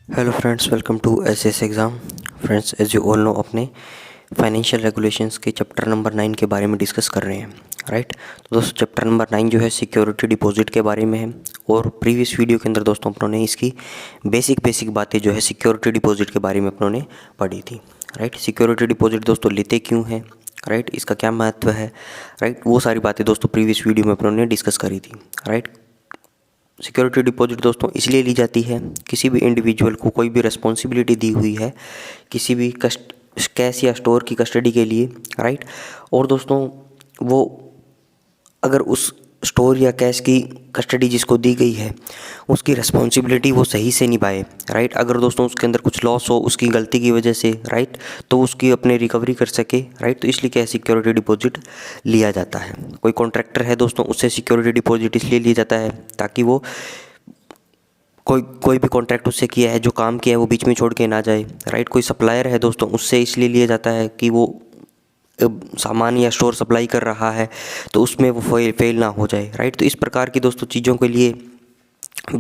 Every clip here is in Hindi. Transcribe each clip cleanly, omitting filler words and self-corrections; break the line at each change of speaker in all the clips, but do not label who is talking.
Hello friends, welcome to SS exam. Friends, as you all know, अपने फाइनेंशियल रेगुलेशंस के चैप्टर नंबर 9 के बारे में डिस्कस कर रहे हैं, राइट। तो दोस्तों, चैप्टर नंबर 9 जो है सिक्योरिटी डिपॉजिट के बारे में है। और प्रीवियस वीडियो के अंदर दोस्तों अपनों ने इसकी बेसिक बातें जो है सिक्योरिटी डिपॉजिट के बारे में अपनों ने पढ़ी थी, राइट। सिक्योरिटी डिपॉजिट दोस्तों लेते क्यों हैं, राइट, इसका क्या महत्व है, राइट, वो सारी बातें दोस्तों प्रीवियस वीडियो में अपनों ने डिस्कस करी थी, राइट। सिक्योरिटी डिपॉजिट दोस्तों इसलिए ली जाती है, किसी भी इंडिविजुअल को कोई भी रिस्पॉन्सिबिलिटी दी हुई है किसी भी कैश या स्टोर की कस्टडी के लिए, राइट। और दोस्तों वो अगर उस स्टोर या कैश की कस्टडी जिसको दी गई है उसकी रिस्पॉन्सिबिलिटी वो सही से निभाए, राइट। अगर दोस्तों उसके अंदर कुछ लॉस हो उसकी गलती की वजह से, राइट, तो उसकी अपने रिकवरी कर सके, राइट। तो इसलिए क्या है, सिक्योरिटी डिपॉजिट लिया जाता है। कोई कॉन्ट्रैक्टर है दोस्तों, उससे सिक्योरिटी डिपॉजिट इसलिए लिया जाता है ताकि वो कोई भी कॉन्ट्रैक्ट उससे किया है, जो काम किया है वो बीच में छोड़ के ना जाए, राइट। कोई सप्लायर है दोस्तों, उससे इसलिए लिया जाता है कि वो सामान या स्टोर सप्लाई कर रहा है तो उसमें वो फेल ना हो जाए, राइट। तो इस प्रकार की दोस्तों चीज़ों के लिए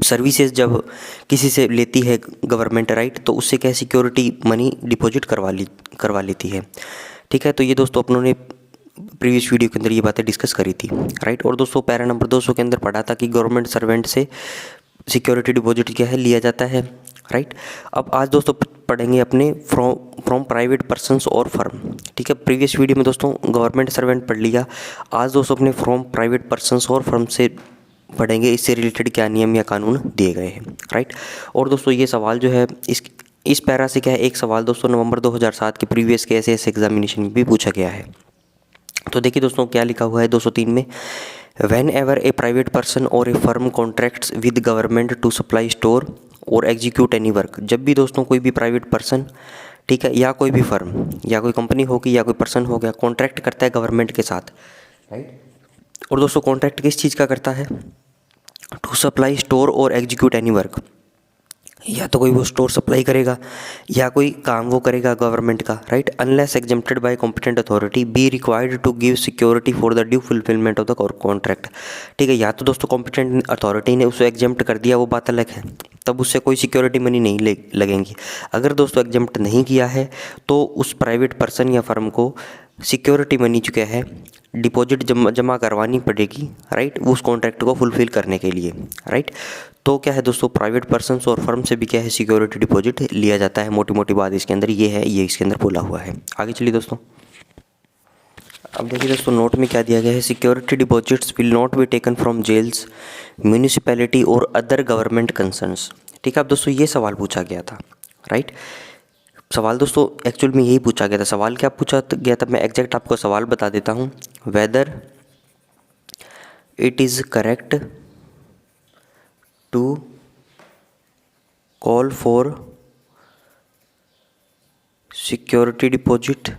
सर्विसेज जब किसी से लेती है गवर्नमेंट, राइट, तो उससे क्या सिक्योरिटी मनी डिपॉजिट करवा लेती है, ठीक है। तो ये दोस्तों अपनों ने प्रीवियस वीडियो के अंदर ये बातें डिस्कस करी थी, राइट। और दोस्तों पैरा नंबर 200 के अंदर पढ़ा था कि गवर्नमेंट सर्वेंट से सिक्योरिटी डिपॉजिट क्या है, लिया जाता है, राइट। अब आज दोस्तों पढ़ेंगे अपने फ्रॉम प्राइवेट पर्सन्स और फर्म, ठीक है। प्रीवियस वीडियो में दोस्तों गवर्नमेंट सर्वेंट पढ़ लिया, आज दोस्तों अपने फ्रॉम प्राइवेट पर्सन्स और फर्म से पढ़ेंगे, इससे रिलेटेड क्या नियम या कानून दिए गए हैं, राइट। और दोस्तों ये सवाल जो है इस पैरा से क्या है, एक सवाल दोस्तों नवंबर 2007 के प्रीवियस के एसएस एग्जामिनेशन में भी पूछा गया है। तो देखिए दोस्तों क्या लिखा हुआ है 203 में, whenever a private person और a firm contracts with government to supply store और एग्जीक्यूट एनी वर्क। जब भी दोस्तों कोई भी प्राइवेट पर्सन, ठीक है, या कोई भी फर्म या कोई कंपनी होगी या कोई पर्सन हो गया, कॉन्ट्रैक्ट करता है गवर्नमेंट के साथ, राइट। और दोस्तों कॉन्ट्रैक्ट किस चीज़ का करता है, टू सप्लाई स्टोर और एग्जीक्यूट एनी वर्क। या तो कोई वो स्टोर सप्लाई करेगा या कोई काम वो करेगा गवर्नमेंट का, right. Unless exempted by competent authority be required to give security for the due fulfilment of the contract, ठीक है। या तो दोस्तों कॉम्पिटेंट अथॉरिटी ने उसे एग्जेम्प्ट कर दिया, वो बात अलग है, तब उससे कोई सिक्योरिटी मनी नहीं लगेंगी। अगर दोस्तों एग्जेम्प्ट नहीं किया है तो उस प्राइवेट पर्सन या फर्म को सिक्योरिटी मनी जो क्या है डिपॉजिट जमा करवानी पड़ेगी, राइट, उस कॉन्ट्रैक्ट को फुलफिल करने के लिए, राइट। तो क्या है दोस्तों, प्राइवेट पर्सन्स और फर्म से भी क्या है सिक्योरिटी डिपॉजिट लिया जाता है। मोटी मोटी बात इसके अंदर ये है, ये इसके अंदर बोला हुआ है। आगे चलिए दोस्तों, अब देखिए दोस्तों नोट में क्या दिया गया है, security deposits will not be taken from jails, municipality और अदर गवर्नमेंट कंसर्न्स, ठीक है। अब दोस्तों ये सवाल पूछा गया था, राइट। सवाल दोस्तों एक्चुअल में यही पूछा गया था। सवाल क्या पूछा गया था, मैं एग्जैक्ट आपको सवाल बता देता हूँ। Whether it is correct to call for security deposit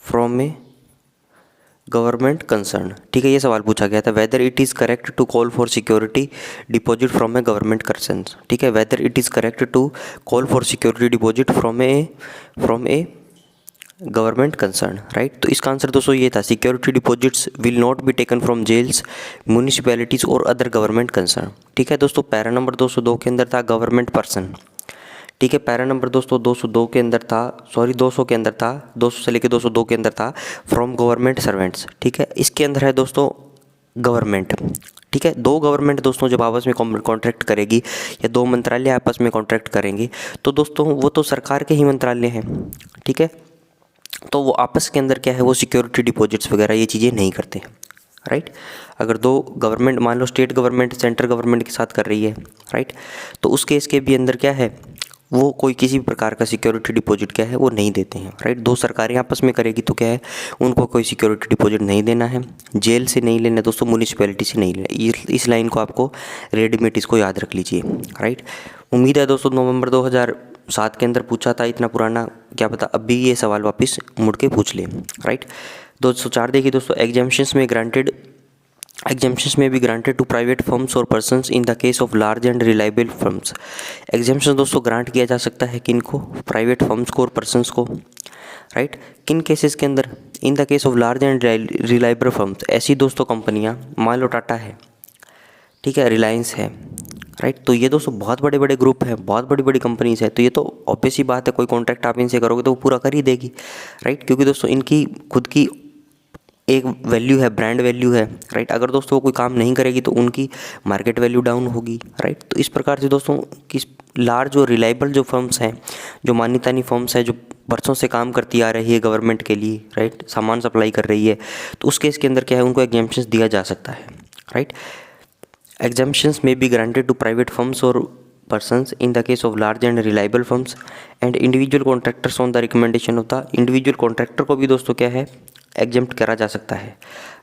from a government concern, ठीक है, ये सवाल पूछा गया था। Whether it is correct to call for security deposit from a government concern, ठीक है। Whether it is correct to call for security deposit from a government concern, right. तो इसका आंसर दोस्तों ये था, security deposits will not be taken from jails, municipalities और अदर गवर्नमेंट कंसर्न, ठीक है। दोस्तों पैरा नंबर 202 के अंदर था गवर्नमेंट पर्सन, ठीक है। पैरा नंबर दोस्तों 202 के अंदर था, 200 के अंदर था, 200 से लेकर 202 के अंदर था फ्रॉम गवर्नमेंट सर्वेंट्स, ठीक है। इसके अंदर है दोस्तों गवर्नमेंट, ठीक है। दो गवर्नमेंट दोस्तों जब आपस में कॉन्ट्रैक्ट करेगी या दो मंत्रालय आपस में कॉन्ट्रैक्ट करेंगे तो दोस्तों वो तो सरकार के ही मंत्रालय हैं, ठीक है। तो वो आपस के अंदर क्या है, वो सिक्योरिटी डिपॉजिट्स वगैरह ये चीज़ें नहीं करते हैं, राइट। अगर दो गवर्नमेंट, मान लो स्टेट गवर्नमेंट सेंट्रल गवर्नमेंट के साथ कर रही है, राइट, तो उस केस के भी अंदर क्या है, वो कोई किसी भी प्रकार का सिक्योरिटी डिपॉजिट क्या है वो नहीं देते हैं, राइट। दो सरकारें आपस में करेगी तो क्या है, उनको कोई सिक्योरिटी डिपॉजिट नहीं देना है, जेल से नहीं लेना दोस्तों, म्यूनिसिपैलिटी से नहीं लेना। इस लाइन को आपको रेडीमेड इसको याद रख लीजिए, राइट। उम्मीद है दोस्तों नवंबर 2007 के अंदर पूछा था, इतना पुराना क्या पता अब भी ये सवाल वापस मुड़ के पूछ ले, राइट। 204 देखिए दोस्तों, एग्जाम्पशंस में भी ग्रांटेड टू प्राइवेट फर्म्स और persons in the case of large and reliable firms. Exemption दोस्तों ग्रांट किया जा सकता है किनको, प्राइवेट फर्म्स को और पर्सन्स को, राइट। किन केसेस के अंदर, इन the case of large and reliable firms, ऐसी दोस्तों कंपनियां, मान लो टाटा है, ठीक है, रिलायंस है, राइट। तो ये दोस्तों बहुत बड़े बड़े ग्रुप हैं, बहुत बड़ी बड़ी कंपनीज है, तो ये तो ऑब्वियस ही बात है, कोई कॉन्ट्रैक्ट आप इनसे करोगे तो वो पूरा कर ही देगी, राइट। क्योंकि दोस्तों इनकी खुद की एक वैल्यू है, ब्रांड वैल्यू है, राइट। अगर दोस्तों वो कोई काम नहीं करेगी तो उनकी मार्केट वैल्यू डाउन होगी, राइट। तो इस प्रकार से दोस्तों किस लार्ज और रिलायबल जो फर्म्स हैं, जो मानी तानी फर्म्स हैं, जो बरसों से काम करती आ रही है गवर्नमेंट के लिए, राइट, सामान सप्लाई कर रही है, तो उस केस के अंदर क्या है, उनको एग्जेम्पशंस दिया जा सकता है, right. Exemptions may be granted to private firms or persons in the case of large and reliable firms and individual contractors on the recommendation of the individual contractor को भी दोस्तों क्या है, एग्जेम्प्ट करा जा सकता है,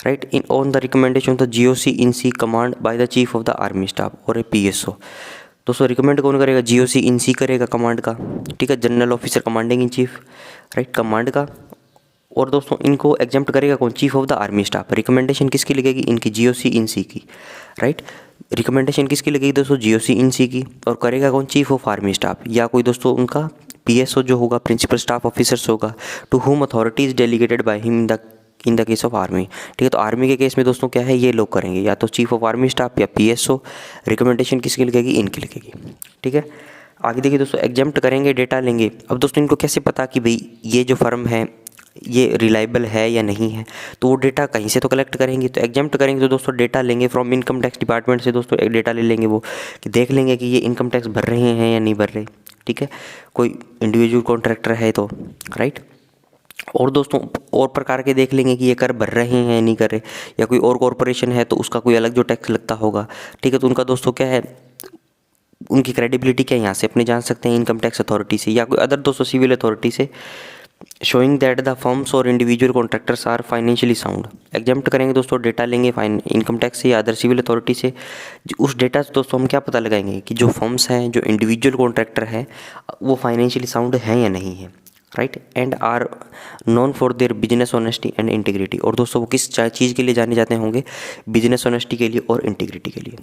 right, in on the recommendation of the GOC in C command by the chief of the army staff और ए PSO। दोस्तों रिकमेंड कौन करेगा, GOC इन सी करेगा कमांड का, ठीक है, general officer commanding in chief, right, command का। और दोस्तों इनको एग्जेम्प्ट करेगा कौन, chief of the army staff. Recommendation किसकी लगेगी, इनकी GOC इन सी की, राइट। रिकमेंडेशन किसकी लगेगी दोस्तों, GOC इन सी की, और करेगा कौन, चीफ ऑफ आर्मी स्टाफ, या कोई दोस्तों उनका PSO जो होगा, प्रिंसिपल स्टाफ ऑफिसर्स होगा, to whom authority is delegated by him in the case of army, ठीक है। तो आर्मी के केस में दोस्तों क्या है, ये लोग करेंगे, या तो चीफ ऑफ आर्मी स्टाफ या PSO। रिकमेंडेशन किसकी लगेगी, इनकी लगेगी, ठीक है। आगे देखिए दोस्तों, एग्जेम्प्ट करेंगे, डेटा लेंगे। अब दोस्तों इनको कैसे पता कि भाई ये जो फर्म है ये रिलायबल है या नहीं है, तो वो डेटा कहीं से तो कलेक्ट करेंगे। तो एग्जेम्प्ट करेंगे तो दोस्तों डेटा लेंगे फ्रॉम इनकम टैक्स डिपार्टमेंट से, दोस्तों एक डेटा ले लेंगे वो, कि देख लेंगे कि ये इनकम टैक्स भर रहे हैं या नहीं भर रहे, ठीक है, कोई इंडिविजुअल कॉन्ट्रैक्टर है तो, राइट। और दोस्तों और प्रकार के देख लेंगे कि ये कर भर रहे हैं या नहीं कर रहे, या कोई और कॉरपोरेशन है तो उसका कोई अलग जो टैक्स लगता होगा, ठीक है। तो उनका दोस्तों क्या है, उनकी क्रेडिबिलिटी क्या है, यहाँ से अपने जान सकते हैं इनकम टैक्स अथॉरिटी से या कोई अदर दोस्तों सिविल अथॉरिटी से, शोइंग दैट द फर्म्स और individual contractors are financially sound. Exempt करेंगे दोस्तों, डेटा लेंगे फाइन इनकम टैक्स से या अदर सिविल अथॉरिटी से। उस डेटा से दोस्तों हम क्या पता लगाएंगे कि जो फर्म्स हैं, जो इंडिविजुअल कॉन्ट्रैक्टर है, वो फाइनेंशियली साउंड हैं या नहीं है, right, and are known for their business honesty and integrity. और दोस्तों वो किस चीज़ के लिए जाने जाते होंगे, बिजनेस ऑनेस्टी के लिए और इंटीग्रिटी के लिए,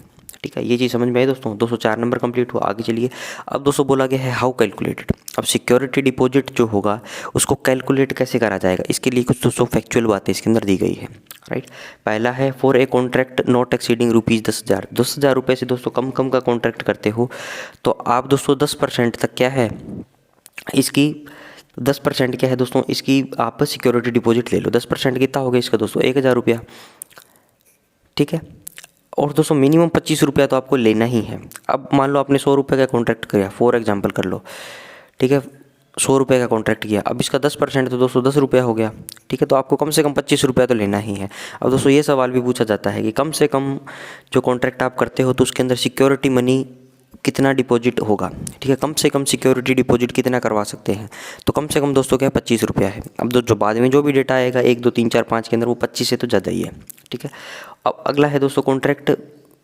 ठीक है। ये चीज़ समझ में आई दोस्तों। 204 नंबर कंप्लीट हुआ। आगे चलिए, अब दोस्तों बोला गया है हाउ कैलकुलेटेड। अब सिक्योरिटी डिपॉजिट जो होगा उसको कैलकुलेट कैसे करा जाएगा, इसके लिए कुछ दोस्तों फैक्चुअल बातें इसके अंदर दी गई है, राइट। पहला है for a contract not exceeding ₹10,000। 10,000 रुपये से दोस्तों कम का कॉन्ट्रैक्ट करते हो तो आप दोस्तों 10% तक क्या है इसकी, 10% क्या है दोस्तों इसकी, आप सिक्योरिटी डिपॉजिट ले लो। 10% कितना हो गया इसका दोस्तों, 1,000 रुपया, ठीक है। और दोस्तों मिनिमम 25 रुपया तो आपको लेना ही है। अब मान लो आपने 100 रुपये का कॉन्ट्रैक्ट किया, फॉर एग्जांपल कर लो, ठीक है, 100 रुपये का कॉन्ट्रैक्ट किया। अब इसका 10% तो दोस्तों 10 रुपया हो गया, ठीक है। तो आपको कम से कम 25 रुपया तो लेना ही है। अब दोस्तों ये सवाल भी पूछा जाता है कि कम से कम जो कॉन्ट्रैक्ट आप करते हो तो उसके अंदर सिक्योरिटी मनी कितना डिपॉजिट होगा, ठीक है, कम से कम सिक्योरिटी डिपॉजिट कितना करवा सकते हैं, तो कम से कम दोस्तों क्या है 25 रुपया है। अब जो बाद में जो भी डेटा आएगा 1, 2, 3, 4, 5 के अंदर वो 25 से तो ज़्यादा ही है, ठीक है। अब अगला है दोस्तों कॉन्ट्रैक्ट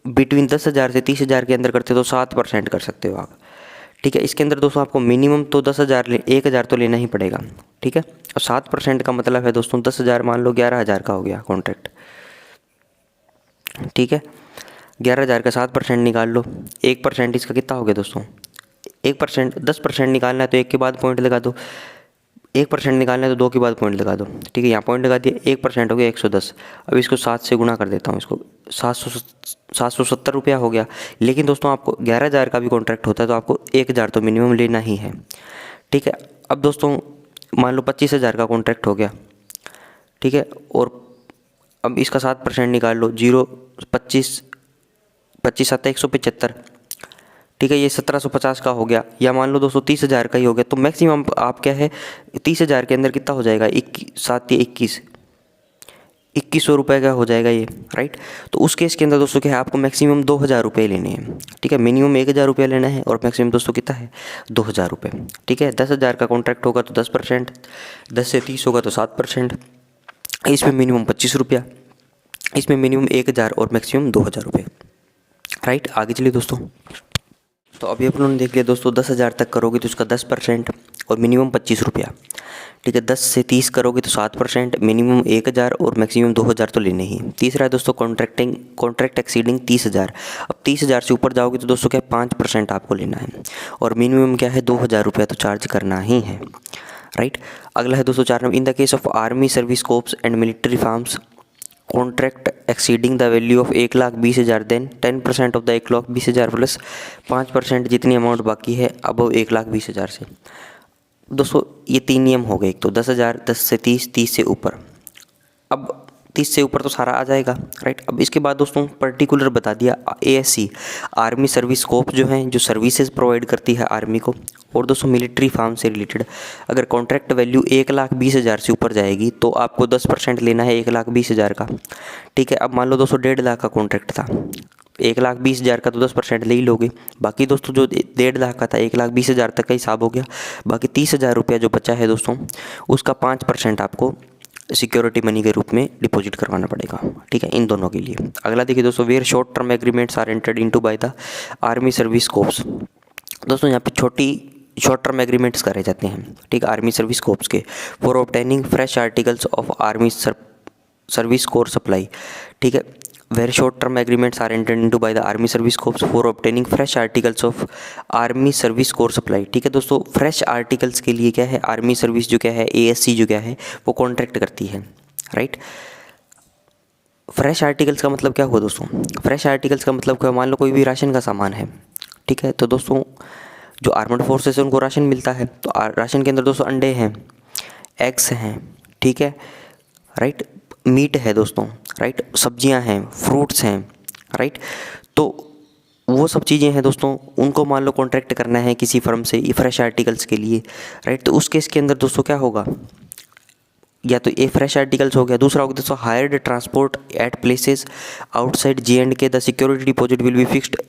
बिटवीन 10,000 से 30,000 के अंदर करते हो तो 7% कर सकते हो आप, ठीक है। इसके अंदर दोस्तों आपको मिनिमम तो 1,000 तो लेना ही पड़ेगा, ठीक है। और 7% का मतलब है दोस्तों 10,000 मान लो 11,000 का हो गया कॉन्ट्रैक्ट, ठीक है। 11,000 का 7% निकाल लो, 1% इसका कितना हो गया दोस्तों, 1%, 10% निकालना है तो 1 के बाद पॉइंट लगा दो, 1% निकालना है तो 2 के बाद पॉइंट लगा दो, ठीक है। यहाँ पॉइंट लगा दिया, 1% हो गया 110। अब इसको 7 से गुणा कर देता हूँ, इसको 770 रुपया हो गया। लेकिन दोस्तों आपको 11,000 का भी कॉन्ट्रैक्ट होता है तो आपको 1,000 तो मिनिमम लेना ही है, ठीक है। अब दोस्तों मान लो 25,000 का कॉन्ट्रैक्ट हो गया, ठीक है। और अब इसका 7% निकाल लो, 0, 25, 25 7 175, ठीक है, ये 1750 का हो गया। या मान लो दोस्तों 30,000 का ही हो गया, तो मैक्सिमम आप क्या है 30,000 के अंदर कितना हो जाएगा, 2100 रुपये का हो जाएगा ये, राइट। तो उस केस के अंदर दोस्तों क्या है आपको मैक्सिमम 2,000 रुपये लेने हैं, ठीक है। मिनिमम 1,000 रुपया लेना है और मैक्सिमम दोस्तों कितना है 2,000 रुपये, ठीक है। 10,000 का कॉन्ट्रैक्ट होगा तो 10%, 10 से 30 होगा तो 7%, इसमें मिनिमम 25 रुपया, इसमें मिनिमम 1,000 और मैक्सिमम 2,000 रुपये, राइट। आगे चलिए दोस्तों, तो अभी अपन ने देख लिया दोस्तों 10,000 तक करोगे तो उसका 10% और मिनिमम 25 रुपया, ठीक है। 10 से 30 करोगे तो 7%, मिनिमम 1,000 और मैक्सिमम 2,000 तो लेने ही। तीसरा है दोस्तों कॉन्ट्रैक्ट एक्सीडिंग 30,000। अब 30,000 से ऊपर जाओगे तो दोस्तों क्या 5% आपको लेना है और मिनिमम क्या है 2,000 रुपया तो चार्ज करना ही है, राइट। अगला है दोस्तों 4 number, in the case of army service corps and military farms contract exceeding the value of 1,20,000 then 10% of the 1,20,000 plus 5% जितनी अमाउंट बाकी है अबव 1,20,000 से। दोस्तों ये 3 नियम हो गए। एक तो 10,000, 10 से 30, 30 से ऊपर। अब 30 से ऊपर तो सारा आ जाएगा, राइट। अब इसके बाद दोस्तों पर्टिकुलर बता दिया ASC आर्मी सर्विस कोप जो हैं, जो सर्विसेज प्रोवाइड करती है आर्मी को। और दोस्तों मिलिट्री फार्म से रिलेटेड अगर कॉन्ट्रैक्ट वैल्यू 1,20,000 से ऊपर जाएगी तो आपको 10% लेना है 1,20,000 का, ठीक है। अब मान लो दोस्तों 1.5 लाख का कॉन्ट्रैक्ट था, 1,20,000 का तो 10% ले ही लोगे। बाकी दोस्तों जो 1.5 लाख का था 1,20,000 तक का हिसाब हो गया। बाकी 30,000 रुपया जो बचा है दोस्तों, उसका 5% आपको सिक्योरिटी मनी के रूप में डिपॉजिट करवाना पड़ेगा, ठीक है, इन दोनों के लिए। अगला देखिए दोस्तों, where short term agreements are entered into by the army service corps. दोस्तों यहाँ पे शॉर्ट टर्म एग्रीमेंट्स करे जाते हैं, ठीक है, आर्मी सर्विस कोर्प्स के, for obtaining fresh articles of army service corps supply, ठीक है। Where short term agreements are entered into by the army service corps for obtaining fresh articles of army service corps supply, ठीक है। दोस्तों फ्रेश आर्टिकल्स के लिए क्या है, आर्मी सर्विस जो क्या है, ASC जो क्या है, वो कॉन्ट्रैक्ट करती है, राइट। फ्रेश आर्टिकल्स का मतलब क्या हुआ दोस्तों? फ्रेश आर्टिकल्स का मतलब क्या, मान लो कोई भी राशन का सामान है, ठीक है, तो दोस्तों जो आर्मड फोर्सेस है उनको राशन मिलता है, तो राशन के अंदर दोस्तों अंडे हैं, एग्स हैं, ठीक है, राइट, मीट है दोस्तों, राइट, सब्जियां हैं, फ्रूट्स हैं, राइट। तो वो सब चीज़ें हैं दोस्तों, उनको मान लो कॉन्ट्रैक्ट करना है किसी फर्म से ये फ्रेश आर्टिकल्स के लिए, राइट। तो उस केस के अंदर दोस्तों क्या होगा, या तो ये फ्रेश आर्टिकल्स हो गया, दूसरा होगा दोस्तों hired transport at places outside J&K the security deposit will be fixed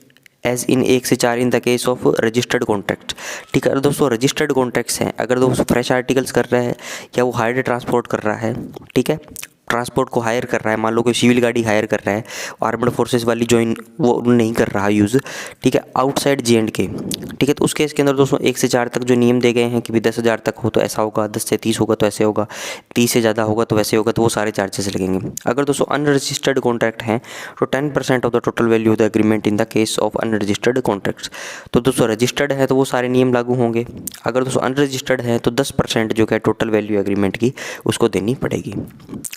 as in 1 से 4 in the case of registered contract, ठीक है। अगर दोस्तों रजिस्टर्ड कॉन्ट्रैक्ट्स हैं, अगर दोस्तों फ्रेश आर्टिकल्स कर रहा है या वो हायर्ड ट्रांसपोर्ट कर रहा है, ठीक है, ट्रांसपोर्ट को हायर कर रहा है, मान लो कोई सिविल गाड़ी हायर कर रहा है, आर्मड फोर्सेस वाली ज्वाइन वो नहीं कर रहा यूज़, ठीक है, आउटसाइड J&K, ठीक है। तो उस केस के अंदर दोस्तों 1 से 4 तक जो नियम दे गए हैं कि भाई 10,000 तक हो तो ऐसा होगा, 10 से 30 होगा तो ऐसे होगा, 30 से ज़्यादा होगा तो वैसे होगा, तो वो सारे चार्जेस लगेंगे। अगर दोस्तों अनरजिस्टर्ड कॉन्ट्रैक्ट हैं तो 10% of the total value of the agreement in the case of unregistered contracts. तो दोस्तों रजिस्टर्ड है तो वो सारे नियम लागू होंगे, अगर दोस्तों अनरजिस्टर्ड है तो 10% जो है टोटल वैल्यू एग्रीमेंट की उसको देनी पड़ेगी,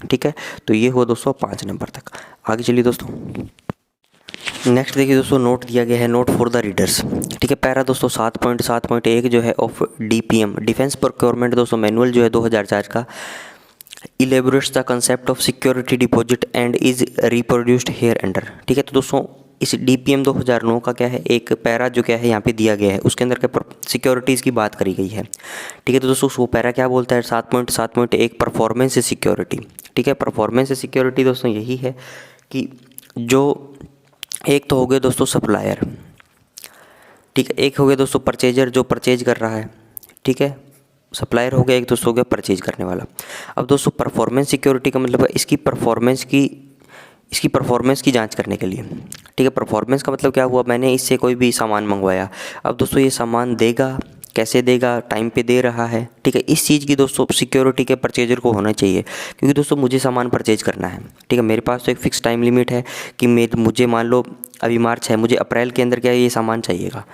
ठीक है। तो ये हुआ दोस्तों 5 नंबर तक। आगे चलिए दोस्तों, नेक्स्ट देखिए दोस्तों, नोट दिया गया है, नोट फॉर द रीडर्स, ठीक है। पैरा दोस्तों 7.7.1 जो है ऑफ DPM डिफेंस प्रोक्योरमेंट दोस्तों मैनुअल जो है 2004 का, elaborates the concept of security deposit and is reproduced hereunder, ठीक है। तो दोस्तों इस DPM 2009 का क्या है, एक पैरा जो क्या है यहाँ पे दिया गया है, उसके अंदर क्या सिक्योरिटीज़ की बात करी गई है, ठीक है। तो दोस्तों वो पैरा क्या बोलता है, 7.7.1 परफॉर्मेंस सिक्योरिटी, ठीक है। परफॉर्मेंस सिक्योरिटी दोस्तों यही है कि जो एक तो हो गया दोस्तों सप्लायर, ठीक है, एक हो गया दोस्तों परचेजर जो परचेज कर रहा है, ठीक है, सप्लायर हो गया, एक दोस्तों हो गया परचेज करने वाला। अब दोस्तों परफॉर्मेंस सिक्योरिटी का मतलब है इसकी परफॉर्मेंस की जांच करने के लिए, ठीक है। परफॉर्मेंस का मतलब क्या हुआ, मैंने इससे कोई भी सामान मंगवाया, अब दोस्तों ये सामान देगा, कैसे देगा, टाइम पे दे रहा है, ठीक है। इस चीज़ की दोस्तों सिक्योरिटी के परचेजर को होना चाहिए, क्योंकि दोस्तों मुझे सामान परचेज करना है, ठीक है। मेरे पास तो एक फ़िक्स टाइम लिमिट है कि मुझे मान लो अभी मार्च है, मुझे अप्रैल के अंदर क्या है ये सामान चाहिएगा,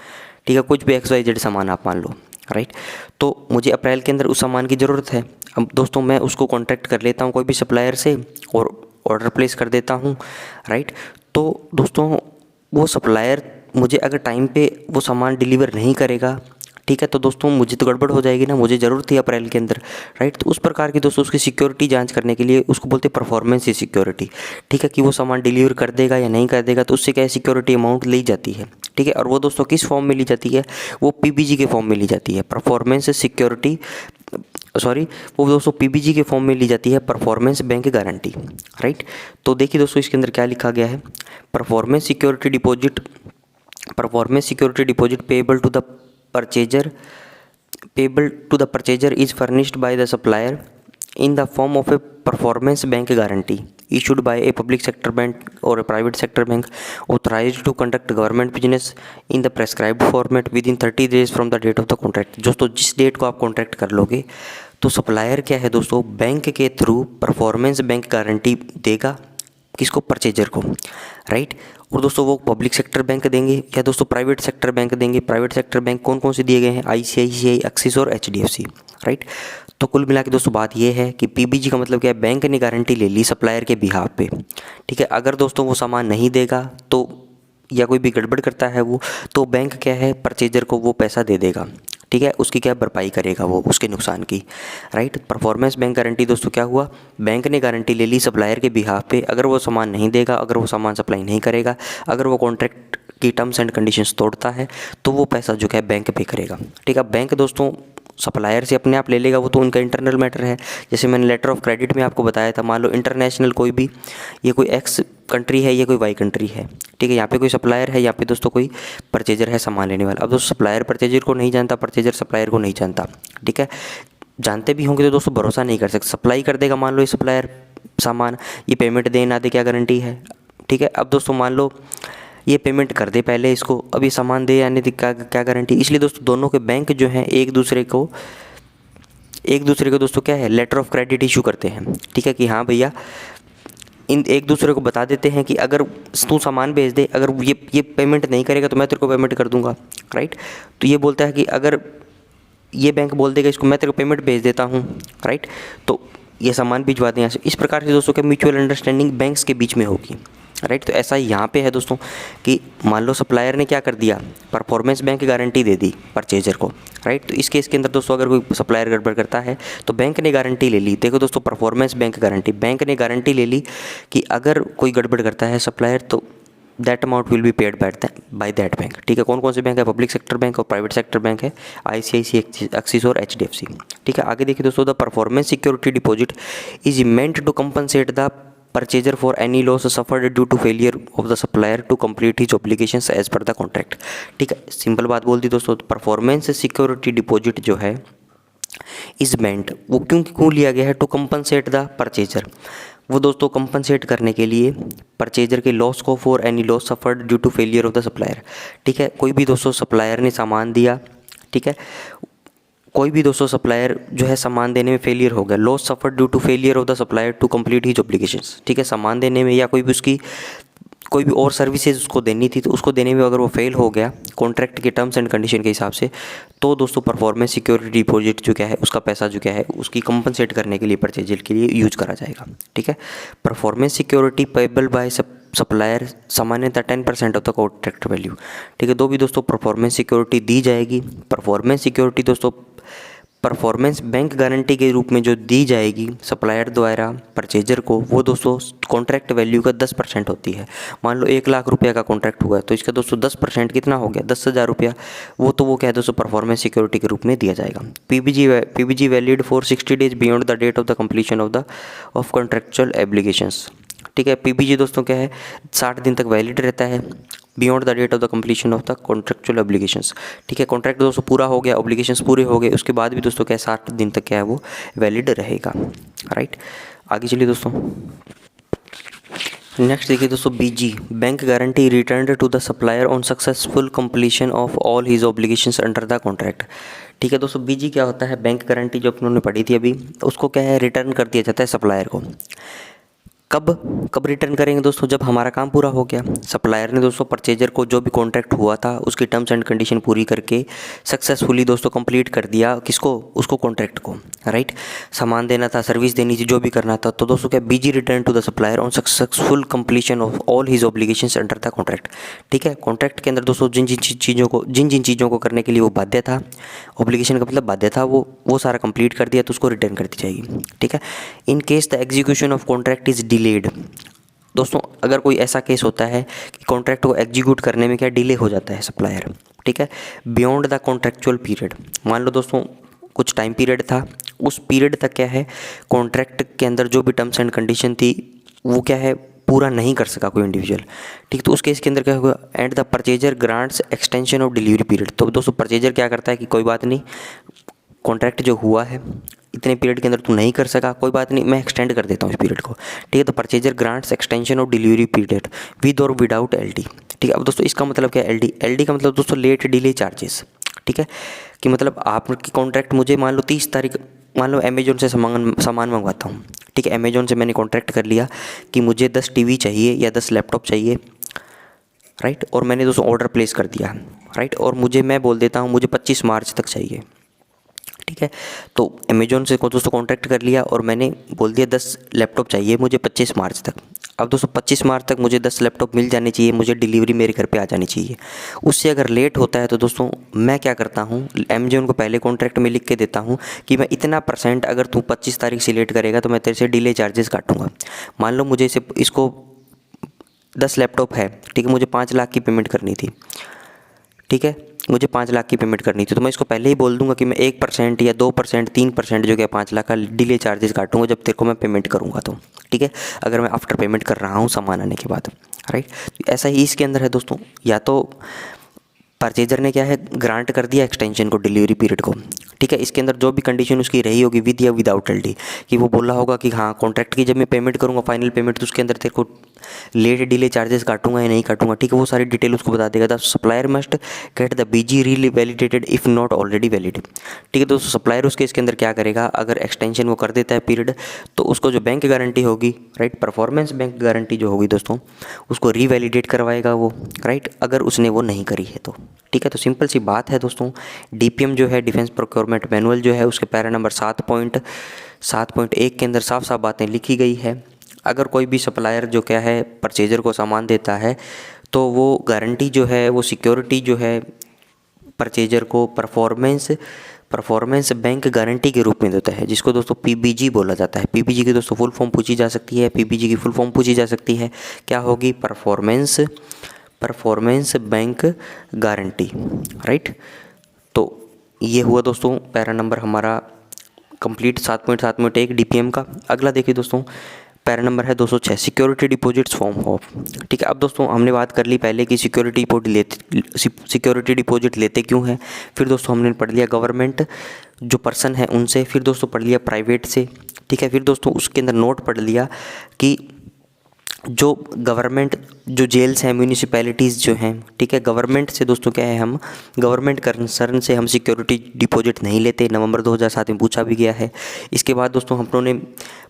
ठीक है, कुछ भी XYZ सामान आप मान लो, राइट। तो मुझे अप्रैल के अंदर उस सामान की ज़रूरत है। अब दोस्तों मैं उसको कॉन्टैक्ट कर लेता हूँ कोई भी सप्लायर से और ऑर्डर प्लेस कर देता हूँ, राइट। तो दोस्तों वो सप्लायर मुझे अगर टाइम पे वो सामान डिलीवर नहीं करेगा, ठीक है, तो दोस्तों मुझे तो गड़बड़ हो जाएगी ना, मुझे ज़रूरत थी अप्रैल के अंदर, राइट। तो उस प्रकार की दोस्तों उसकी सिक्योरिटी जांच करने के लिए उसको बोलते हैं परफॉर्मेंस की सिक्योरिटी, ठीक है, कि वो सामान डिलीवर कर देगा या नहीं कर देगा, तो उससे क्या है सिक्योरिटी अमाउंट ली जाती है, ठीक है। और वो दोस्तों किस फॉर्म में ली जाती है, वो PBG के फॉर्म में ली जाती है, परफॉर्मेंस सिक्योरिटी वो दोस्तों PBG के फॉर्म में ली जाती है, परफॉर्मेंस बैंक गारंटी, राइट। तो देखिए दोस्तों इसके अंदर क्या लिखा गया है, performance security deposit payable to the purchaser is furnished by the supplier in the form of a performance bank guarantee issued by a public sector bank or a private sector bank authorized to conduct government business in the prescribed format within 30 days from the date of the contract। दोस्तों जिस डेट को आप कॉन्ट्रैक्ट कर लोगे तो सप्लायर क्या है दोस्तों बैंक के थ्रू परफॉर्मेंस बैंक गारंटी देगा, किसको, परचेजर को, राइट। और दोस्तों वो पब्लिक सेक्टर बैंक देंगे या दोस्तों प्राइवेट सेक्टर बैंक देंगे। प्राइवेट सेक्टर बैंक कौन कौन से दिए गए हैं, ICICI, एक्सिस और HDFC, राइट। तो कुल मिला के दोस्तों बात ये है कि पीबीजी का मतलब क्या है, बैंक ने गारंटी ले ली सप्लायर के बिहाफ पे। ठीक है, अगर दोस्तों वो सामान नहीं देगा तो या कोई भी गड़बड़ करता है वो, तो बैंक क्या है परचेजर को वो पैसा दे देगा। ठीक है, उसकी क्या भरपाई करेगा वो उसके नुकसान की। राइट, परफॉर्मेंस बैंक गारंटी दोस्तों क्या हुआ, बैंक ने गारंटी ले ली सप्लायर के बिहाफ पे, अगर वो सामान नहीं देगा, अगर वो सामान सप्लाई नहीं करेगा, अगर वो कॉन्ट्रैक्ट की टर्म्स एंड कंडीशंस तोड़ता है तो वो पैसा जो है बैंक पे करेगा। ठीक है, बैंक दोस्तों सप्लायर से अपने आप ले लेगा, वो तो उनका इंटरनल मैटर है। जैसे मैंने लेटर ऑफ क्रेडिट में आपको बताया था, मान लो इंटरनेशनल कोई भी, ये कोई एक्स कंट्री है, ये कोई वाई कंट्री है। ठीक है, यहाँ पे कोई सप्लायर है, यहाँ पे दोस्तों कोई परचेजर है सामान लेने वाला। अब दोस्तों सप्लायर परचेजर को नहीं जानता, परचेजर सप्लायर को नहीं जानता। ठीक है, जानते भी होंगे तो दोस्तों भरोसा नहीं कर सकते। सप्लाई कर देगा मान लो ये सप्लायर सामान, ये पेमेंट दे ना दे क्या गारंटी है। ठीक है, अब दोस्तों मान लो ये पेमेंट कर दे पहले इसको, अब ये सामान दे यानी क्या गारंटी। इसलिए दोस्तों दोनों के बैंक जो हैं एक दूसरे को दोस्तों क्या है लेटर ऑफ क्रेडिट इशू करते हैं। ठीक है, कि हाँ भैया इन एक दूसरे को बता देते हैं कि अगर तू सामान भेज दे, अगर ये पेमेंट नहीं करेगा तो मैं तेरे को पेमेंट कर दूंगा। राइट, तो ये बोलता है कि अगर ये बैंक बोल देगा इसको मैं तेरे को पेमेंट भेज देता हूँ, राइट, तो ये सामान भिजवा दें यहाँ से। इस प्रकार से दोस्तों क्या म्यूचुअल अंडरस्टैंडिंग बैंक्स के बीच में होगी। राइट, तो ऐसा यहाँ पे है दोस्तों कि मान लो सप्लायर ने क्या कर दिया, परफॉर्मेंस बैंक गारंटी दे दी परचेजर को। राइट, तो इस केस के अंदर दोस्तों अगर कोई सप्लायर गड़बड़ करता है तो बैंक ने गारंटी ले ली। देखो दोस्तों परफॉर्मेंस बैंक गारंटी, बैंक ने गारंटी ले ली कि अगर कोई गड़बड़ करता है सप्लायर तो that amount will be paid by that bank. ठीक है, कौन कौन से बैंक है, पब्लिक सेक्टर बैंक और प्राइवेट सेक्टर बैंक है, आईसीआईसीआई, एक्सिस और एचडीएफसी। ठीक है, आगे देखिए दोस्तों, the performance security deposit is meant to compensate the purchaser for any loss suffered due to failure of the supplier to complete his obligations as per the contract. ठीक है, सिंपल बात बोल दी दोस्तों, परफॉर्मेंस सिक्योरिटी डिपॉजिट जो है इज मेंट, वो क्यों लिया गया है, टू कंपनसेट द परचेजर, वो दोस्तों कंपनसेट करने के लिए परचेजर के लॉस को, for any loss suffered due to failure of the supplier. ठीक है, कोई भी दोस्तों सप्लायर ने सामान दिया, ठीक है, कोई भी दोस्तों सप्लायर जो है सामान देने में फेलियर हो गया, loss suffered due to failure of the supplier to complete his obligations. ठीक है, सामान देने में या कोई भी उसकी कोई भी और सर्विसेज उसको देनी थी तो उसको देने में अगर वो फेल हो गया कॉन्ट्रैक्ट के टर्म्स एंड कंडीशन के हिसाब से, तो दोस्तों परफॉर्मेंस सिक्योरिटी डिपॉजिट जो क्या है उसका पैसा जो क्या है उसकी कंपनसेट करने के लिए परचेजर के लिए यूज करा जाएगा। ठीक है, performance security payable by supplier सामान्यतः 10% ऑफ द कॉन्ट्रैक्ट वैल्यू। ठीक है, दो भी दोस्तों परफॉर्मेंस सिक्योरिटी दी जाएगी। परफॉर्मेंस सिक्योरिटी दोस्तों परफॉर्मेंस बैंक गारंटी के रूप में जो दी जाएगी सप्लायर द्वारा परचेजर को, वो दोस्तों कॉन्ट्रैक्ट वैल्यू का 10% होती है। मान लो 1 लाख रुपये का कॉन्ट्रैक्ट हुआ है तो इसका दोस्तों 10% कितना हो गया, 10,000 रुपया, वो क्या है दोस्तों परफॉर्मेंस सिक्योरिटी के रूप में दिया जाएगा। PBG valid for 60 days beyond the date of the completion of contractual obligations. ठीक है, पीबीजी दोस्तों क्या है 60 दिन तक वैलिड रहता है, beyond the date of the completion of the contractual obligations. ठीक है, कॉन्ट्रैक्ट दोस्तों पूरा हो गया, ऑब्लिगेशंस पूरे हो गए, उसके बाद भी दोस्तों क्या है 60 दिन तक क्या है वो वैलिड रहेगा। राइट, आगे चलिए दोस्तों, नेक्स्ट देखिए दोस्तों, BG bank guarantee return to the supplier on successful completion of all his obligations under the contract. ठीक है दोस्तों, बीजी क्या होता है, बैंक गारंटी जो अपनों ने पढ़ी थी अभी, उसको क्या है रिटर्न कर दिया जाता है सप्लायर को। कब रिटर्न करेंगे दोस्तों, जब हमारा काम पूरा हो गया, सप्लायर ने दोस्तों परचेजर को जो भी कॉन्ट्रैक्ट हुआ था उसकी टर्म्स एंड कंडीशन पूरी करके सक्सेसफुली दोस्तों कंप्लीट कर दिया, किसको, उसको कॉन्ट्रैक्ट को। राइट, सामान देना था, सर्विस देनी थी, जो भी करना था, तो दोस्तों क्या BG return to the supplier on successful completion of all his obligations under the contract. ठीक है, कॉन्ट्रैक्ट के अंदर दोस्तों जिन जिन चीज़ों को करने के लिए वो बाध्य था, ऑब्लिगेशन का मतलब बाध्य था, वो सारा कंप्लीट कर दिया तो उसको रिटर्न कर दी जाएगी। ठीक है, in case the execution of contract is delayed. दोस्तों अगर कोई ऐसा केस होता है कि कॉन्ट्रैक्ट को एग्जीक्यूट करने में क्या डिले हो जाता है सप्लायर, ठीक है, बियॉन्ड द कॉन्ट्रैक्चुअल पीरियड, मान लो दोस्तों कुछ टाइम पीरियड था, उस पीरियड तक क्या है कॉन्ट्रैक्ट के अंदर जो भी टर्म्स एंड कंडीशन थी वो क्या है पूरा नहीं कर सका कोई इंडिविजुअल। ठीक, तो उस केस के अंदर क्या होगा, and the purchaser grants extension of delivery period. तो दोस्तों परचेजर क्या करता है कि कोई बात नहीं, कॉन्ट्रैक्ट जो हुआ है इतने पीरियड के अंदर तू नहीं कर सका, कोई बात नहीं, मैं एक्सटेंड कर देता हूँ इस पीरियड को। ठीक है, तो purchaser grants extension of delivery period with और विदाउट एलडी। ठीक है, अब दोस्तों इसका मतलब क्या है, एलडी का मतलब दोस्तों लेट डिले चार्जेस। ठीक है, कि मतलब आपकी कॉन्ट्रैक्ट मुझे मान लो 30 तारीख, मान लो अमेजोन से सामान मंगवाता हूँ। ठीक है, अमेजोन से मैंने कॉन्ट्रैक्ट कर लिया कि मुझे 10 टीवी चाहिए या 10 लैपटॉप चाहिए। राइट, और मैंने दोस्तों ऑर्डर प्लेस कर दिया। राइट, और मैं बोल देता हूँ मुझे 25 मार्च तक चाहिए। ठीक है। तो अमेज़ॉन से को दोस्तों कॉन्टैक्ट कर लिया और मैंने बोल दिया 10 लैपटॉप चाहिए मुझे 25 मार्च तक। अब दोस्तों 25 मार्च तक मुझे 10 लैपटॉप मिल जाने चाहिए, मुझे डिलीवरी मेरे घर पे आ जानी चाहिए। उससे अगर लेट होता है तो दोस्तों मैं क्या करता हूँ, अमेज़ॉन को पहले कॉन्ट्रैक्ट में लिख के देता हूँ कि मैं इतना % अगर तू 25 तारीख से लेट करेगा तो मैं तेरे से डिले चार्जेस काटूँगा। मान लो मुझे इसको 10 लैपटॉप है, ठीक है, मुझे 5 लाख की पेमेंट करनी थी, ठीक है, मुझे 5 लाख की पेमेंट करनी थी, तो मैं इसको पहले ही बोल दूंगा कि मैं 1% या 2%, 3% जो कि 5 लाख का डिले चार्जेस काटूंगा जब तेरे को मैं पेमेंट करूंगा तो, ठीक है, अगर मैं आफ्टर पेमेंट कर रहा हूँ सामान आने के बाद, राइट। तो ऐसा ही इसके अंदर है दोस्तों, या तो परचेजर ने क्या है ग्रांट कर दिया एक्सटेंशन को डिलीवरी पीरियड को, ठीक है, इसके अंदर जो भी कंडीशन उसकी रही होगी विद या विदाउट एलडी, कि वो बोला होगा कि हाँ कॉन्ट्रैक्ट की जब मैं पेमेंट करूँगा फाइनल पेमेंट तो उसके अंदर तेरे को लेट डिले चार्जेस काटूंगा या नहीं काटूंगा, ठीक है, वो सारी डिटेल उसको बता देगा। The supplier must get the BG revalidated if not already valid, ठीक है। दोस्तों सप्लायर उसके इसके अंदर क्या करेगा, अगर एक्सटेंशन वो कर देता है पीरियड तो उसको जो बैंक गारंटी होगी, राइट, परफॉर्मेंस बैंक गारंटी जो होगी दोस्तों उसको रीवैलिडेट करवाएगा वो, राइट, अगर उसने वो नहीं करी है तो, ठीक है। तो सिंपल सी बात है दोस्तों, डीपीएम जो है डिफेंस प्रोक्योरमेंट मैनुअल जो है उसके पैरा नंबर 7.1 के अंदर साफ साफ बातें लिखी गई है। अगर कोई भी सप्लायर जो क्या है परचेजर को सामान देता है तो वो गारंटी जो है वो सिक्योरिटी जो है परचेजर को परफॉर्मेंस बैंक गारंटी के रूप में देता है, जिसको दोस्तों पीबीजी बोला जाता है। पीबीजी की दोस्तों फुल फॉर्म पूछी जा सकती है, पीबीजी की फुल फॉर्म पूछी जा सकती है, क्या होगी, परफॉर्मेंस बैंक गारंटी, राइट। तो ये हुआ दोस्तों पैरा नंबर हमारा कंप्लीट 7.7.1 डीपीएम का। अगला देखिए दोस्तों, पैरा नंबर है 206 सिक्योरिटी डिपॉजिट्स फॉर्म ऑफ, ठीक है। अब दोस्तों हमने बात कर ली पहले कि सिक्योरिटी डिपॉजिट लेते क्यों हैं, फिर दोस्तों हमने पढ़ लिया गवर्नमेंट जो पर्सन है उनसे, फिर दोस्तों पढ़ लिया प्राइवेट से, ठीक है, फिर दोस्तों उसके अंदर नोट पढ़ लिया कि जो गवर्नमेंट जो जेल्स हैं म्यूनिसिपैलिटीज़ जो हैं, ठीक है, गवर्नमेंट से दोस्तों क्या है हम गवर्नमेंट कंसर्न से हम सिक्योरिटी डिपॉजिट नहीं लेते, नवंबर 2007 में पूछा भी गया है। इसके बाद दोस्तों हम लोगों ने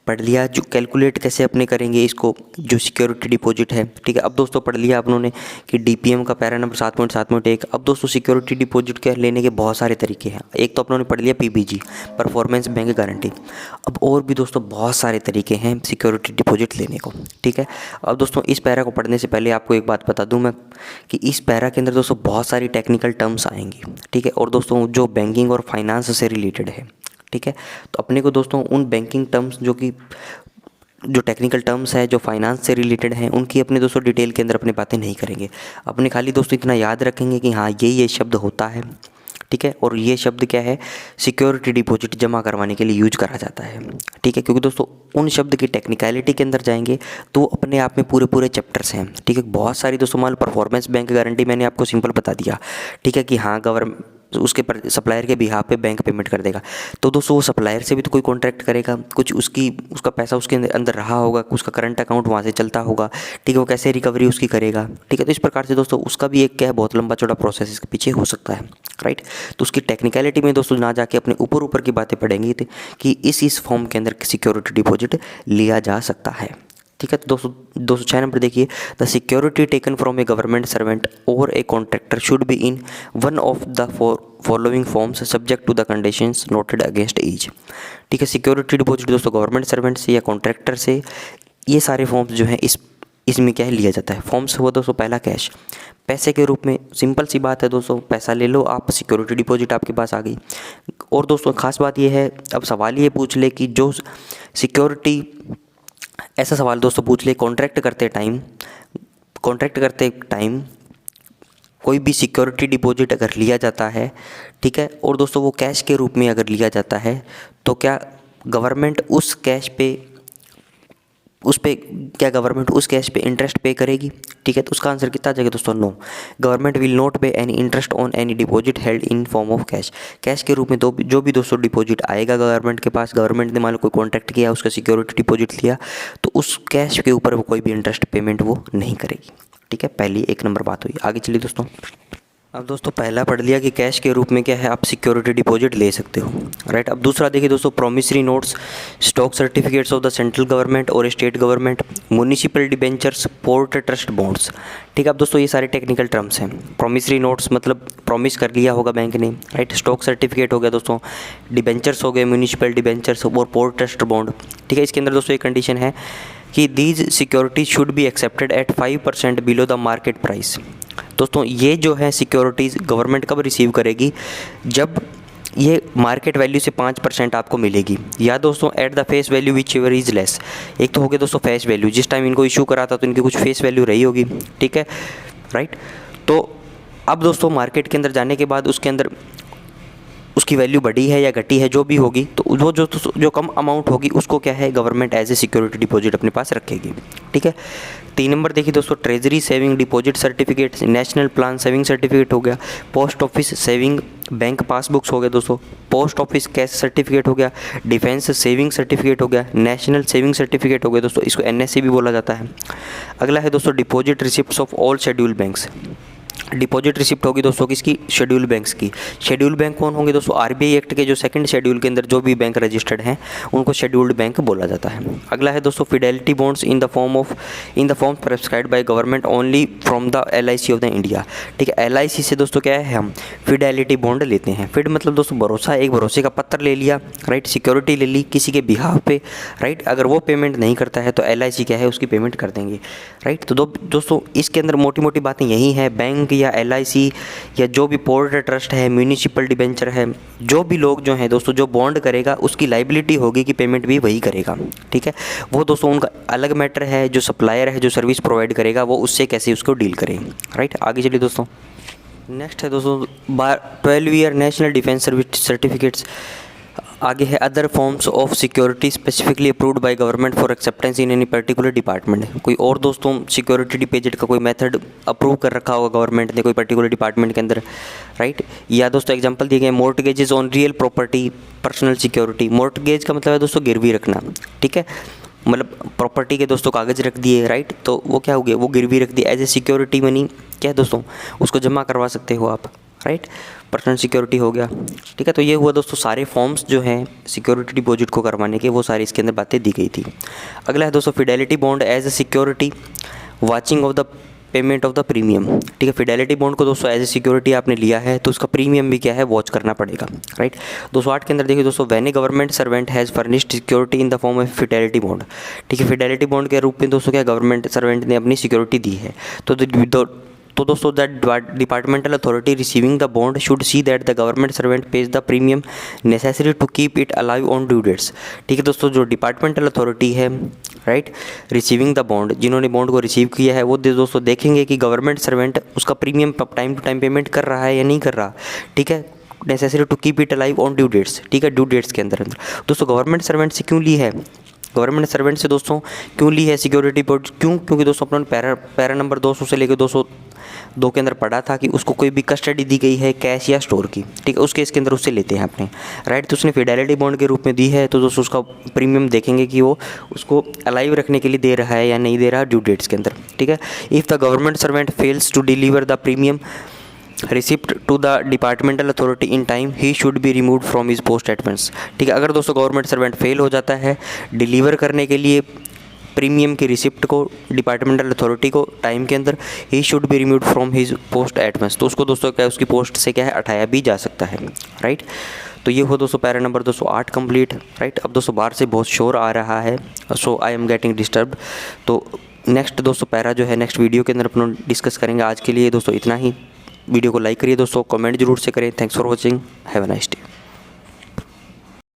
पढ़ लिया जो कैलकुलेट कैसे अपने करेंगे इसको जो सिक्योरिटी डिपॉजिट है, ठीक है। अब दोस्तों पढ़ लिया आप लोगों ने कि डीपीएम का पैरा नंबर 7.7.1। अब दोस्तों सिक्योरिटी डिपॉजिट के लेने के बहुत सारे तरीके हैं। एक तो आप लोगों ने पढ़ लिया पीबीजी परफॉर्मेंस बैंक गारंटी, अब और भी दोस्तों बहुत सारे तरीके हैं सिक्योरिटी डिपॉजिट लेने को, ठीक है। अब दोस्तों इस पैरा को पढ़ने से पहले आपको एक बात बता दूं मैं कि इस पैरा के अंदर दोस्तों बहुत सारी टेक्निकल टर्म्स आएंगी, ठीक है, और दोस्तों जो बैंकिंग और फाइनेंस से रिलेटेड है, ठीक है। तो अपने को दोस्तों उन बैंकिंग टर्म्स जो टेक्निकल टर्म्स है जो फाइनेंस से रिलेटेड हैं उनकी अपने दोस्तों डिटेल के अंदर अपनी बातें नहीं करेंगे, अपने खाली दोस्तों इतना याद रखेंगे कि हाँ ये शब्द होता है, ठीक है, और ये शब्द क्या है सिक्योरिटी डिपॉजिट जमा करवाने के लिए यूज करा जाता है, ठीक है। क्योंकि दोस्तों उन शब्द की टेक्निकलिटी के अंदर जाएंगे तो वो अपने आप में पूरे चैप्टर्स हैं, ठीक है। बहुत सारी दोस्तों मान परफॉर्मेंस बैंक गारंटी मैंने आपको सिंपल बता दिया, ठीक है, कि हाँ गवर्नमेंट उसके सप्लायर के बिहाफ पे बैंक पेमेंट कर देगा, तो दोस्तों वो सप्लायर से भी तो कोई कॉन्ट्रैक्ट करेगा, कुछ उसका पैसा उसके अंदर रहा होगा, उसका करंट अकाउंट वहाँ से चलता होगा, ठीक है, वो कैसे रिकवरी उसकी करेगा, ठीक है। तो इस प्रकार से दोस्तों उसका भी एक क्या है बहुत लंबा चौड़ा प्रोसेस इसके पीछे हो सकता है, राइट। तो उसकी टेक्निकलिटी में दोस्तों ना जाके अपने ऊपर की बातें पढ़ेंगे कि इस फॉर्म के अंदर सिक्योरिटी डिपॉजिट लिया जा सकता है, ठीक है। तो 206 नंबर देखिए, the security taken from a government servant और a contractor should be in one of the following forms subject to the conditions noted against each, ठीक है। सिक्योरिटी डिपॉजिट दोस्तों गवर्नमेंट सर्वेंट से या कॉन्ट्रैक्टर से ये सारे फॉर्म्स जो हैं इसमें क्या है लिया जाता है। फॉर्म्स हुआ दोस्तों पहला कैश, पैसे के रूप में, सिंपल सी बात है दोस्तों, पैसा ले लो आप, सिक्योरिटी डिपॉजिट आपके पास आ गई। और दोस्तों खास बात ये है, अब सवाल ये पूछ ले कि जो सिक्योरिटी, ऐसा सवाल दोस्तों पूछ ले कॉन्ट्रैक्ट करते टाइम कोई भी सिक्योरिटी डिपॉजिट अगर लिया जाता है, ठीक है, और दोस्तों वो कैश के रूप में अगर लिया जाता है तो क्या गवर्नमेंट उस कैश पे इंटरेस्ट पे करेगी, ठीक है। तो उसका आंसर कितना आ जाएगा दोस्तों, नो, गवर्नमेंट विल नॉट पे any interest on any deposit held in form of cash के रूप में जो भी दोस्तों डिपॉजिट आएगा गवर्नमेंट के पास, गवर्नमेंट ने मान लो कोई कॉन्ट्रैक्ट किया उसका सिक्योरिटी डिपॉजिट लिया तो उस कैश के ऊपर वो कोई भी इंटरेस्ट पेमेंट वो नहीं करेगी, ठीक है। पहली 1 नंबर बात हुई। आगे चलिए दोस्तों, अब दोस्तों पहला पढ़ लिया कि कैश के रूप में क्या है आप सिक्योरिटी डिपॉजिट ले सकते हो, राइट। अब दूसरा देखिए दोस्तों, promissory notes, stock certificates of the central government और state government, municipal debentures, port trust bonds. ठीक है, अब दोस्तों ये सारे टेक्निकल टर्म्स हैं। प्रॉमिसरी नोट्स मतलब प्रॉमिस कर लिया होगा बैंक ने, राइट। स्टॉक सर्टिफिकेट हो गया दोस्तों, डिबेंचर्स हो गए, म्युनिसिपल डिबेंचर्स और पोर्ट ट्रस्ट बॉन्ड। ठीक है, इसके अंदर दोस्तों एक कंडीशन है कि these securities should be accepted eight 5% below the market price. दोस्तों ये जो है सिक्योरिटीज़ गवर्नमेंट कब रिसीव करेगी, जब ये मार्केट वैल्यू से 5% आपको मिलेगी, या दोस्तों at the face value which ever is less. एक तो हो गया दोस्तों फेस वैल्यू, जिस टाइम इनको इशू करा था तो इनकी कुछ फेस वैल्यू रही होगी, ठीक है, राइट। तो अब दोस्तों मार्केट के अंदर जाने के बाद उसके अंदर उसकी वैल्यू बढ़ी है या घटी है, जो भी होगी, तो वो जो कम अमाउंट होगी उसको क्या है government as a security deposit अपने पास रखेगी। ठीक है, 3 नंबर देखिए दोस्तों, treasury saving deposit certificate, national plan saving certificate हो गया, post office saving bank passbooks हो गए दोस्तों, पोस्ट ऑफिस कैश सर्टिफिकेट हो गया, डिफेंस सेविंग सर्टिफिकेट हो गया, नेशनल सेविंग सर्टिफिकेट हो गया दोस्तों, इसको NSC भी बोला जाता है। अगला है दोस्तों deposit receipts of all schedule banks. Deposit receipt होगी दोस्तों किसकी, शेड्यूल बैंक्स की। शेड्यूल बैंक कौन होंगे दोस्तों, RBI एक्ट के जो 2nd शेड्यूल के अंदर जो भी बैंक रजिस्टर्ड हैं उनको शेड्यूल्ड बैंक बोला जाता है। अगला है दोस्तों Fidelity bonds in the form prescribed by government only from the LIC of the India. ठीक है, LIC से दोस्तों क्या है हम फिडेलिटी बॉन्ड लेते हैं। फिड मतलब दोस्तों भरोसा, एक भरोसे का पत्र ले लिया, राइट, सिक्योरिटी ले ली किसी के बिहाफ पे, राइट। अगर वो पेमेंट नहीं करता है तो LIC क्या है उसकी पेमेंट कर देंगे, राइट। तो दोस्तों इसके अंदर मोटी मोटी बातें यही हैं, बैंक या LIC या जो भी पोर्ट ट्रस्ट है, म्यूनिसिपल डिबेंचर है, जो भी लोग जो हैं दोस्तों जो बॉन्ड करेगा उसकी लाइबिलिटी होगी कि पेमेंट भी वही करेगा। ठीक है, वो दोस्तों उनका अलग मैटर है, जो सप्लायर है जो सर्विस प्रोवाइड करेगा वो उससे कैसे उसको डील करें, राइट। आगे चलिए दोस्तों, नेक्स्ट है दोस्तों 12 year national defence service certificates. आगे है other forms of security specifically approved by government for acceptance in any particular department. कोई और दोस्तों सिक्योरिटी डिपॉजिट का कोई मेथड अप्रूव कर रखा होगा गवर्नमेंट ने कोई पर्टिकुलर डिपार्टमेंट के अंदर, राइट। या दोस्तों एग्जांपल दिए गए mortgages on real property personal security. Mortgage का मतलब है दोस्तों गिरवी रखना, ठीक है, मतलब प्रॉपर्टी के दोस्तों कागज़ रख दिए, राइट। तो वो क्या हो गया, वो गिरवी रख दी एज ए सिक्योरिटी मनी, क्या है दोस्तों उसको जमा करवा सकते हो आप, राइट, पर्सनल सिक्योरिटी हो गया। ठीक है, तो ये हुआ दोस्तों सारे फॉर्म्स जो हैं सिक्योरिटी डिपॉजिट को करवाने के, वो सारी इसके अंदर बातें दी गई थी। अगला है दोस्तों fidelity bond as a security watching of the payment of the premium. ठीक है, फिडेलिटी बॉन्ड को दोस्तों एज ए सिक्योरिटी आपने लिया है तो उसका प्रीमियम भी क्या है वॉच करना पड़ेगा, राइट। 208 के अंदर देखिए दोस्तों, when A government servant has furnished security in the form of Fidelity bond. ठीक है, फिडेलिटी बॉन्ड के रूप में दोस्तों क्या गवर्नमेंट सर्वेंट ने अपनी सिक्योरिटी दी है, तो दोस्तों that departmental authority receiving the bond should see that the government servant pays the premium necessary to keep it alive on due dates. ठीक है दोस्तों, जो डिपार्टमेंटल अथॉरिटी है, राइट, रिसीविंग द बॉन्ड, जिन्होंने बॉन्ड को रिसीव किया है वो दोस्तों देखेंगे कि गवर्नमेंट सर्वेंट उसका premium time to time payment कर रहा है या नहीं कर रहा। ठीक है, necessary to keep it alive on due dates. ठीक है, ड्यू डेट्स के अंदर दोस्तों गवर्नमेंट सर्वेंट से क्यों ली है, गवर्नमेंट सर्वेंट से दोस्तों क्यों ली है सिक्योरिटी डिपॉजिट, क्योंकि दोस्तों अपना पैरा नंबर 200 से लेकर 202 के अंदर पढ़ा था कि उसको कोई भी कस्टडी दी गई है कैश या स्टोर की, ठीक है, उस केस के अंदर उससे लेते हैं अपने, राइट। तो उसने फिडेलिटी बॉन्ड के रूप में दी है तो दोस्तों उसका प्रीमियम देखेंगे कि वो उसको अलाइव रखने के लिए दे रहा है या नहीं दे रहा ड्यू डेट्स के अंदर। ठीक है, if the government servant fails to deliver the premium receipt to the departmental authority in time he should be removed from his post at once. ठीक है, अगर दोस्तों गवर्नमेंट सर्वेंट फेल हो जाता है डिलीवर करने के लिए प्रीमियम की रिसिप्ट को डिपार्टमेंटल अथॉरिटी को टाइम के अंदर, he should be removed from his post at once, तो उसको दोस्तों क्या उसकी पोस्ट से क्या है हटाया भी जा सकता है, राइट। तो ये हो दोस्तों पैरा नंबर 208 कंप्लीट, राइट। अब दोस्तों बाहर से बहुत शोर आ रहा है, सो आई एम गेटिंग डिस्टर्ब्ड। तो नेक्स्ट दोस्तों पैरा जो है नेक्स्ट वीडियो के अंदर अपन डिस्कस करेंगे। आज के लिए दोस्तों इतना ही। वीडियो को लाइक करिए दोस्तों, कमेंट जरूर से करें। Thanks for watching, have a nice day.